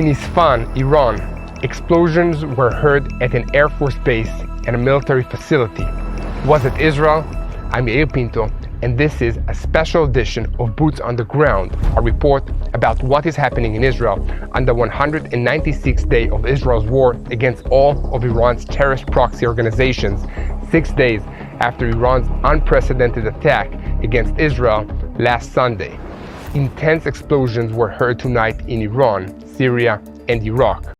In Isfahan, Iran, explosions were heard at an Air Force base and a military facility. Was it Israel? I'm Yair Pinto, and this is a special edition of Boots on the Ground, a report about what is happening in Israel on the 196th day of Israel's war against all of Iran's terrorist proxy organizations, 6 days after Iran's unprecedented attack against Israel last Sunday. Intense explosions were heard tonight in Iran, Syria, and Iraq.